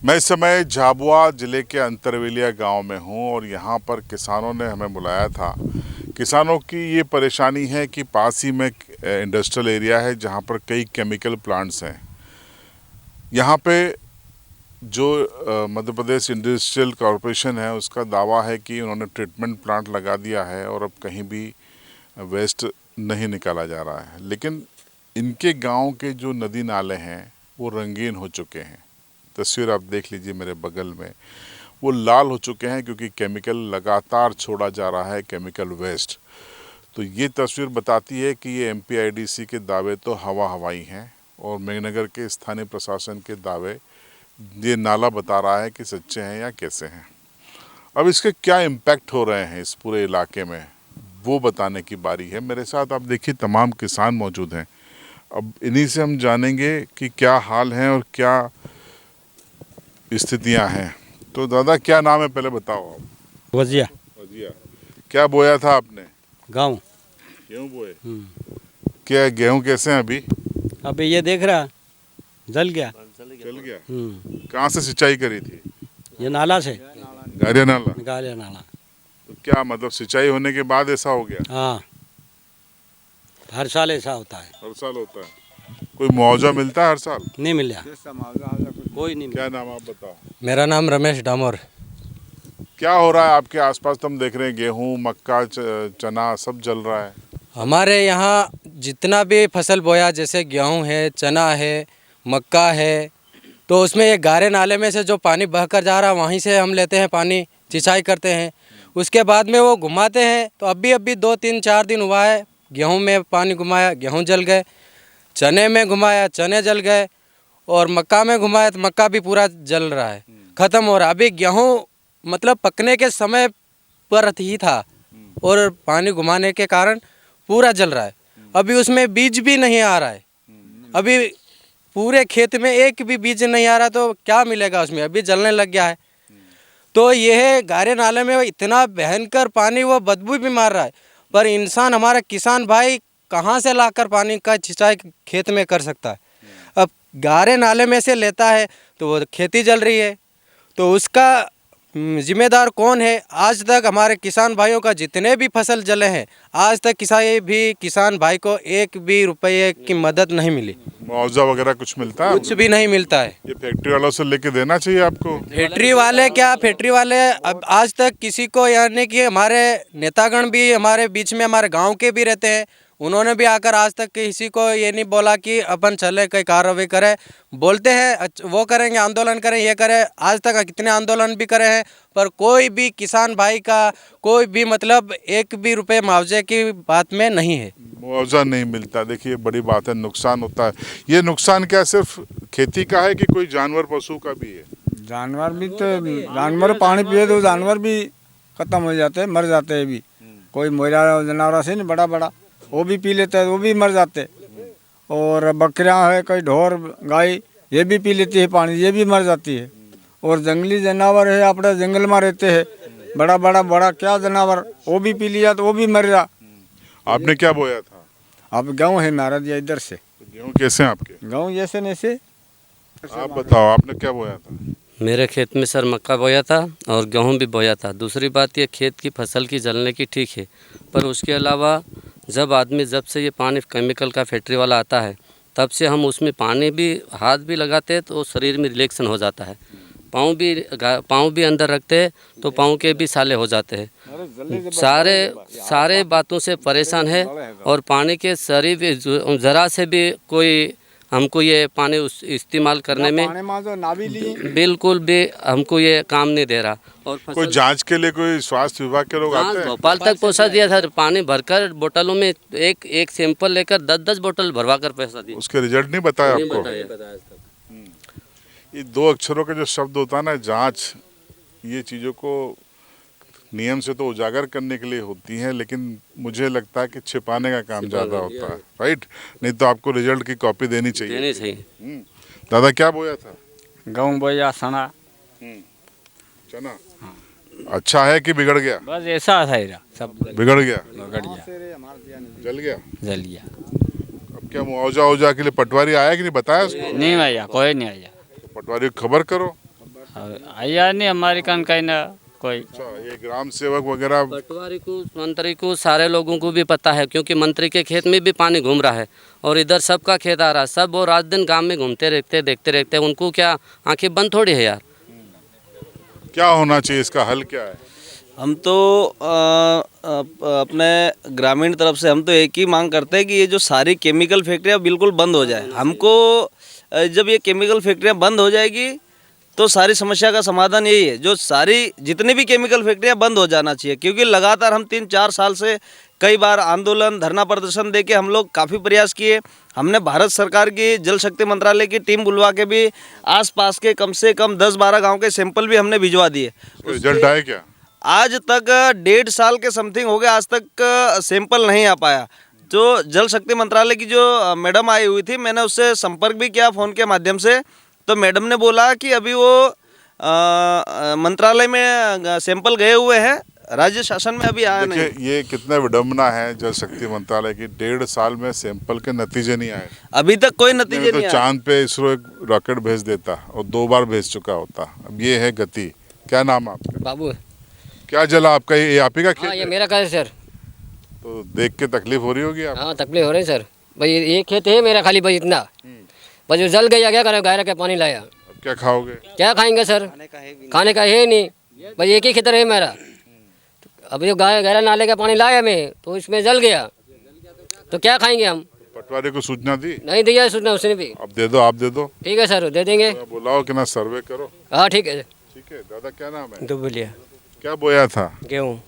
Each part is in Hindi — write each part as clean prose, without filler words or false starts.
मैं इस समय झाबुआ ज़िले के अंतरवेलिया गांव में हूं और यहां पर किसानों ने हमें बुलाया था। किसानों की ये परेशानी है कि पास ही में इंडस्ट्रियल एरिया है जहां पर कई केमिकल प्लांट्स हैं। यहां पे जो मध्य प्रदेश इंडस्ट्रियल कॉरपोरेशन है उसका दावा है कि उन्होंने ट्रीटमेंट प्लांट लगा दिया है और अब कहीं भी वेस्ट नहीं निकाला जा रहा है, लेकिन इनके गांव के जो नदी नाले हैं वो रंगीन हो चुके हैं। तस्वीर आप देख लीजिए मेरे बगल में, वो लाल हो चुके हैं क्योंकि केमिकल लगातार छोड़ा जा रहा है, केमिकल वेस्ट। तो ये तस्वीर बताती है कि ये एमपीआईडीसी के दावे तो हवाई हैं और मेघनगर के स्थानीय प्रशासन के दावे ये नाला बता रहा है कि सच्चे हैं या कैसे हैं। अब इसके क्या इम्पैक्ट हो रहे हैं इस पूरे इलाके में, वो बताने की बारी है। मेरे साथ आप देखिए तमाम किसान मौजूद हैं। अब इन्हीं से हम जानेंगे कि क्या हाल है और क्या स्थितियां हैं। तो दादा क्या नाम है पहले बताओ आप। वजिया। वजिया, क्या बोया था आपने? गाँव। गेहूं बोए। क्या गेहूं कैसे हैं अभी? अभी ये देख रहा जल गया। चल गया। कहाँ से सिंचाई करी थी? ये नाला से। गारिया नाला। गालिया नाला। तो क्या मतलब सिंचाई होने के बाद ऐसा हो गया? हाँ, हर साल ऐसा होता है। हर साल होता है। कोई मुआवजा मिलता है हर साल? नहीं मिला, कोई नहीं मिला। क्या नाम आप बताओ। मेरा नाम रमेश डामोर। क्या हो रहा है आपके आसपास? तुम देख रहे हैं गेहूं, मक्का, चना सब जल रहा है। हमारे यहाँ जितना भी फसल बोया, जैसे गेहूँ है, चना है, मक्का है, तो उसमें ये गारे नाले में से जो पानी बहकर जा रहा है वहीं से हम लेते हैं पानी, सिंचाई करते हैं। उसके बाद में वो घुमाते हैं। तो अभी 2-3-4 दिन हुआ है, गेहूँ में पानी घुमाया, गेहूँ जल गए। चने में घुमाया, चने जल गए। और मक्का में घुमाया तो मक्का भी पूरा जल रहा है, ख़त्म हो रहा है। अभी गेहूँ मतलब पकने के समय पर ही था और पानी घुमाने के कारण पूरा जल रहा है। अभी उसमें बीज भी नहीं आ रहा है। अभी पूरे खेत में एक भी बीज नहीं आ रहा, तो क्या मिलेगा उसमें? अभी जलने लग गया है। तो यह गारे नाले में इतना भयंकर पानी, वो बदबू भी मार रहा है। पर इंसान, हमारा किसान भाई कहाँ से लाकर पानी का सिंचाई खेत में कर सकता है? अब गारे नाले में से लेता है तो वो खेती जल रही है, तो उसका जिम्मेदार कौन है? आज तक हमारे किसान भाइयों का जितने भी फसल जले हैं, आज तक किसान भाई को एक भी रुपये की मदद नहीं मिली। मुआवजा वगैरह कुछ मिलता है? कुछ भी नहीं मिलता है। ये फैक्ट्री वालों से लेके देना चाहिए आपको। फैक्ट्री वाले क्या, फैक्ट्री वाले अब आज तक किसी को, यानी कि हमारे नेतागण भी हमारे बीच में, हमारे गांव के भी रहते हैं, उन्होंने भी आकर आज तक किसी को ये नहीं बोला कि अपन चले कोई कार्रवाई करें। बोलते हैं वो करेंगे, आंदोलन करें, ये करें। आज तक कितने आंदोलन भी करे हैं, पर कोई भी किसान भाई का कोई भी मतलब एक भी रुपये मुआवजे की बात में नहीं है। मुआवजा नहीं मिलता। देखिए बड़ी बात है, नुकसान होता है। ये नुकसान क्या सिर्फ खेती का है कि कोई जानवर पशु का भी है? जानवर भी, तो जानवर पानी पिए तो जानवर भी खत्म हो जाते हैं, मर जाते हैं भी। कोई मोरा जानवर से नहीं, बड़ा बड़ा वो भी पी लेता है, वो भी मर जाते। और बकरियां है, कोई ढोर गाय, ये भी पी लेती है पानी, ये भी मर जाती है। और जंगली जानवर है, अपने जंगल में रहते हैं, बड़ा क्या जानवर, वो भी पी लिया तो वो भी मर गया। आपने क्या बोया था? अब गेहूँ है मेरा दिया इधर से। तो गेहूं कैसे हैं आपके? गेहूँ जैसे नैसे। आप बताओ, आपने क्या बोया था? मेरे खेत में सर मक्का बोया था और गेहूं भी बोया था। दूसरी बात ये, खेत की फसल की जलने की ठीक है, पर उसके अलावा जब से ये पानी केमिकल का फैक्ट्री वाला आता है, तब से हम उसमें पानी भी, हाथ भी लगाते हैं तो शरीर में रिएक्शन हो जाता है। पाँव भी अंदर रखते हैं तो पाँव के भी साले हो जाते हैं। सारे बातों से परेशान है। और पानी के शरीर ज़रा से भी कोई हमको ये पानी इस्तेमाल करने में बिल्कुल भी हमको ये काम नहीं दे रहा। और कोई जांच के लिए कोई स्वास्थ्य विभाग के लोग आते हैं? भोपाल तक पहुंचा दिया था, पानी भरकर बोतलों में एक सैंपल लेकर 10-10 बोतल भरवा कर पैसा दिया। उसके रिजल्ट नहीं बताया आपको? ये 2 अक्षरों का जो शब्द होता है ना, जांच, ये चीज़ों को नियम से तो उजागर करने के लिए होती हैं, लेकिन मुझे लगता है कि छिपाने का काम ज़्यादा होता है, राइट? नहीं तो आपको रिजल्ट की कॉपी देनी चाहिए। दादा क्या बोया था? गेहूँ बोया, सना, चना। अच्छा है कि बिगड़ गया? बस ऐसा था, सब बिगड़ गया, जल गया। अब क्या मुआवजा के लिए पटवारी आया कि नहीं, बताया उसको? नहीं भैया, कोई नहीं आया। पटवारी को खबर करो। आया नहीं हमारी कान कहीं ना कोई। अच्छा, ये ग्राम सेवक वगैरह पटवारी को, मंत्री को, सारे लोगों को भी पता है, क्योंकि मंत्री के खेत में भी पानी घूम रहा है और इधर सबका खेत आ रहा है। सब वो रात दिन गांव में घूमते रहते, देखते रहते, उनको क्या आंखें बंद थोड़ी है यार। क्या होना चाहिए, इसका हल क्या है? हम तो अपने ग्रामीण तरफ से हम तो एक ही मांग करते हैं कि ये जो सारी केमिकल फैक्ट्रियाँ बिल्कुल बंद हो जाए। हमको जब ये केमिकल फैक्ट्रियाँ बंद हो जाएगी तो सारी समस्या का समाधान यही है, जो सारी जितनी भी केमिकल फैक्ट्रियाँ बंद हो जाना चाहिए। क्योंकि लगातार हम 3-4 साल से कई बार आंदोलन, धरना प्रदर्शन देके हम लोग काफ़ी प्रयास किए। हमने भारत सरकार की जल शक्ति मंत्रालय की टीम बुलवा के भी आसपास के कम से कम 10-12 गांव के सैंपल भी हमने भिजवा दिए। रिजल्ट आए क्या? आज तक 1.5 साल के समथिंग हो गया, आज तक सैंपल नहीं आ पाया। जो जल शक्ति मंत्रालय की जो मैडम आई हुई थी, मैंने उससे संपर्क भी किया फ़ोन के माध्यम से, तो मैडम ने बोला कि अभी वो मंत्रालय में सैंपल गए हुए हैं, राज्य शासन में अभी आया नहीं। देखिए, ये कितना विडम्बना है जल शक्ति मंत्रालय की, 1.5 साल में सैंपल के नतीजे नहीं आए। अभी तक कोई नतीजे तो नहीं आए। चांद पे इसरो एक रॉकेट भेज देता और 2 बार भेज चुका होता। अब ये है गति। क्या नाम है आपका? बाबू। क्या जला आपका? ये आप ही का खेत हाँ, ये है? मेरा घर है सर। तो देख के तकलीफ हो रही होगी आप? हाँ, तकलीफ हो रही है सर। भाई ये खेत है मेरा खाली, भाई इतना बस जल गया, क्या करें, गाय के पानी लाया। अब क्या खाओगे? क्या खाएंगे सर, खाने का है नहीं। भाई एक ही खेतर है मेरा। अब ये गाय गहरा नाले का पानी लाया मैं, तो इसमें जल गया, तो क्या खाएंगे हम? पटवारी को सूचना दी? नहीं दिया सूचना उसने भी। अब दे दो, आप दे दो। ठीक है सर, दे देंगे। बुलाओ कि ना, सर्वे करो। हाँ ठीक है। ठीक है। दादा क्या नाम है? तो बोलिए, क्या बोया था? गेहूँ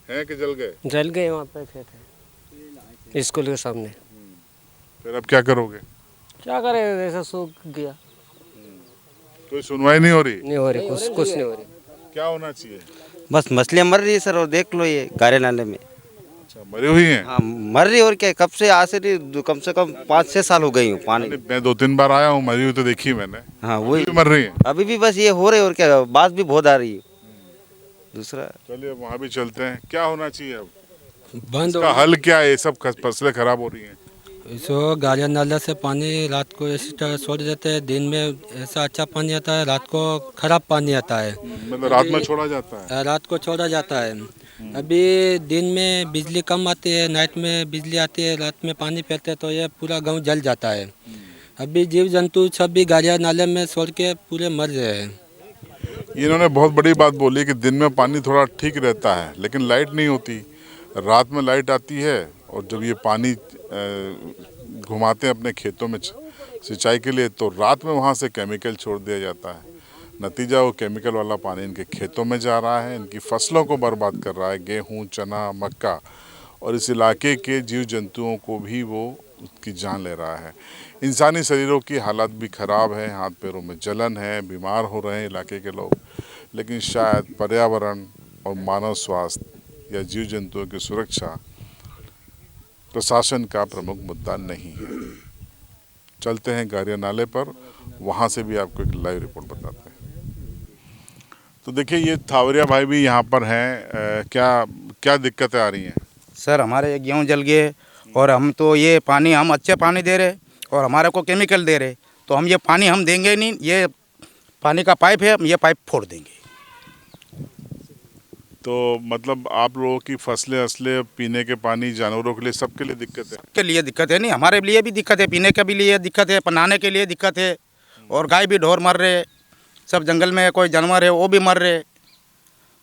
है कि जल गए? जल गए, वहाँ पे खेत है स्कूल के सामने। फिर अब क्या करोगे? क्या करें, ऐसा सूख गया, कोई सुनवाई नहीं हो रही? नहीं हो रही, कुछ नहीं हो रही। क्या होना चाहिए? बस मछलियाँ मर रही है सर, और देख लो ये गारे नाले में। अच्छा, मरी हुई हैं? हाँ मर रही, और क्या, कब से, आज से नहीं, कम से कम 5-6 साल हो गई हूँ पानी। मैं 2-3 बार आया हूँ, मरी हुई तो देखी मैंने। हाँ वही अभी भी मर रही है? अभी भी बस ये हो रहे, और क्या, बात भी बहुत आ रही है। दूसरा चलिए वहाँ भी चलते हैं। क्या होना चाहिए अब? बंद इसका हल क्या है? ये सब फसलें खराब हो रही हैं। सो गालिया नाला से पानी रात को इसी तरह छोड़ देते हैं, दिन में ऐसा अच्छा पानी आता है, रात को खराब पानी आता है। मतलब रात में छोड़ा जाता है? रात को छोड़ा जाता है। अभी दिन में बिजली कम आती है, नाइट में बिजली आती है, रात में पानी फेंकते हैं तो ये पूरा गांव जल जाता है। अभी जीव जंतु सब भी गालिया नाले में छोड़ के पूरे मर रहे हैं। इन्होंने बहुत बड़ी बात बोली कि दिन में पानी थोड़ा ठीक रहता है, लेकिन लाइट नहीं होती। रात में लाइट आती है और जब ये पानी घुमाते हैं अपने खेतों में सिंचाई के लिए, तो रात में वहाँ से केमिकल छोड़ दिया जाता है। नतीजा वो केमिकल वाला पानी इनके खेतों में जा रहा है, इनकी फसलों को बर्बाद कर रहा है, गेहूँ, चना, मक्का, और इस इलाके के जीव जंतुओं को भी वो उसकी जान ले रहा है। इंसानी शरीरों की हालत भी ख़राब है, हाथ पैरों में जलन है, बीमार हो रहे हैं इलाके के लोग। लेकिन शायद पर्यावरण और मानव स्वास्थ्य या जीव जंतुओं की सुरक्षा प्रशासन का प्रमुख मुद्दा नहीं है। चलते हैं गारिया नाले पर, वहाँ से भी आपको एक लाइव रिपोर्ट बताते हैं। तो देखिए, ये थावरिया भाई भी यहाँ पर हैं। क्या दिक्कतें आ रही हैं? सर हमारे ये गेहूँ जल गए, और हम तो ये पानी, हम अच्छे पानी दे रहे और हमारे को केमिकल दे रहे, तो हम ये पानी हम देंगे नहीं। ये पानी का पाइप है, हम ये पाइप फोड़ देंगे। तो मतलब आप लोगों की फसलें पीने के पानी, जानवरों के लिए, सबके लिए दिक्कत है? के लिए दिक्कत है, नहीं हमारे लिए भी दिक्कत है, पीने के भी लिए दिक्कत है, नहाने के लिए दिक्कत है, और गाय भी ढोर मर रहे, सब जंगल में कोई जानवर है वो भी मर रहे,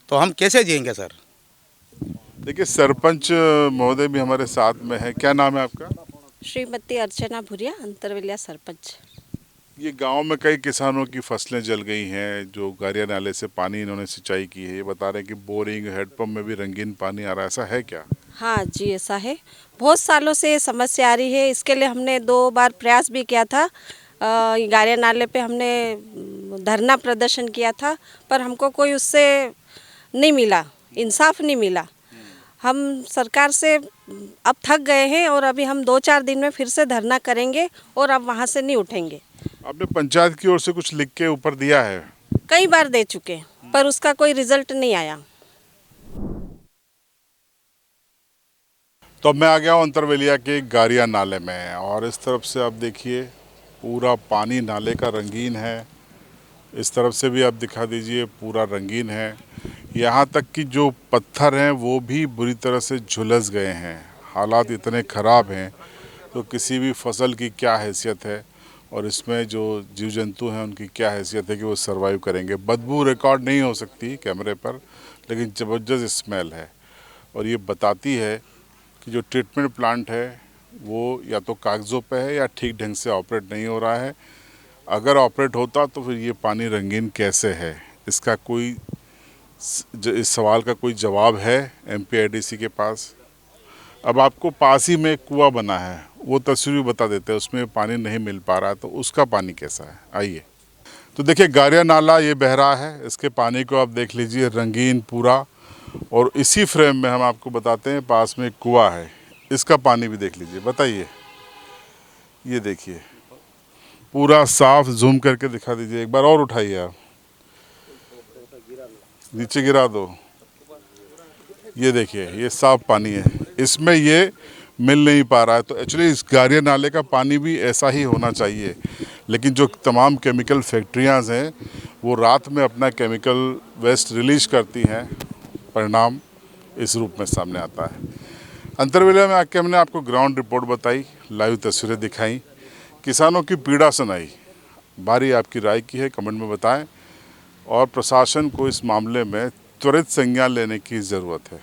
तो हम कैसे जिएंगे सर? देखिए, सरपंच महोदय भी हमारे साथ में है। क्या नाम है आपका? श्रीमती अर्चना भुरिया, अंतरवेलिया सरपंच। ये गांव में कई किसानों की फसलें जल गई हैं, जो गारिया नाले से पानी इन्होंने सिंचाई की है। ये बता रहे हैं कि बोरिंग, हैंडपंप में भी रंगीन पानी आ रहा है, ऐसा है क्या? हाँ जी, ऐसा है। बहुत सालों से समस्या आ रही है। इसके लिए हमने 2 बार प्रयास भी किया था। गारिया नाले पे हमने धरना प्रदर्शन किया था, पर हमको कोई उससे नहीं मिला, इंसाफ नहीं मिला। हम सरकार से अब थक गए हैं, और अभी हम 2-4 दिन में फिर से धरना करेंगे, और अब वहाँ से नहीं उठेंगे। आपने पंचायत की ओर से कुछ लिख के ऊपर दिया है? कई बार दे चुके, पर उसका कोई रिजल्ट नहीं आया। तो अब मैं आ गया हूँ अंतरवेलिया के गारिया नाले में, और इस तरफ से आप देखिए पूरा पानी नाले का रंगीन है, इस तरफ से भी आप दिखा दीजिए, पूरा रंगीन है। यहाँ तक कि जो पत्थर हैं वो भी बुरी तरह से झुलस गए हैं। हालात इतने ख़राब हैं तो किसी भी फसल की क्या हैसियत है और इसमें जो जीव जंतु हैं उनकी क्या हैसियत है कि वो सर्वाइव करेंगे। बदबू रिकॉर्ड नहीं हो सकती कैमरे पर, लेकिन ज़बरदस्त स्मेल है और ये बताती है कि जो ट्रीटमेंट प्लांट है वो या तो कागज़ों पे है या ठीक ढंग से ऑपरेट नहीं हो रहा है। अगर ऑपरेट होता तो फिर ये पानी रंगीन कैसे है, इसका कोई इस सवाल का कोई जवाब है MPIDC के पास। अब आपको पास ही में एक कुआं बना है, वो तस्वीर भी बता देते हैं, उसमें पानी नहीं मिल पा रहा है, तो उसका पानी कैसा है आइए। तो देखिए गारिया नाला ये बह रहा है, इसके पानी को आप देख लीजिए, रंगीन पूरा। और इसी फ्रेम में हम आपको बताते हैं पास में एक कुआं है, इसका पानी भी देख लीजिए। बताइए, ये देखिए पूरा साफ, जूम करके दिखा दीजिए, एक बार और उठाइए आप, नीचे गिरा दो। ये देखिए ये साफ पानी है, इसमें ये मिल नहीं पा रहा है। तो एक्चुअली इस गारिया नाले का पानी भी ऐसा ही होना चाहिए, लेकिन जो तमाम केमिकल फैक्ट्रियां हैं वो रात में अपना केमिकल वेस्ट रिलीज करती हैं, परिणाम इस रूप में सामने आता है। अंतरवेला में आके हमने आपको ग्राउंड रिपोर्ट बताई, लाइव तस्वीरें दिखाई, किसानों की पीड़ा सुनाई। बारी आपकी राय की है, कमेंट में बताएं और प्रशासन को इस मामले में त्वरित संज्ञान लेने की ज़रूरत है।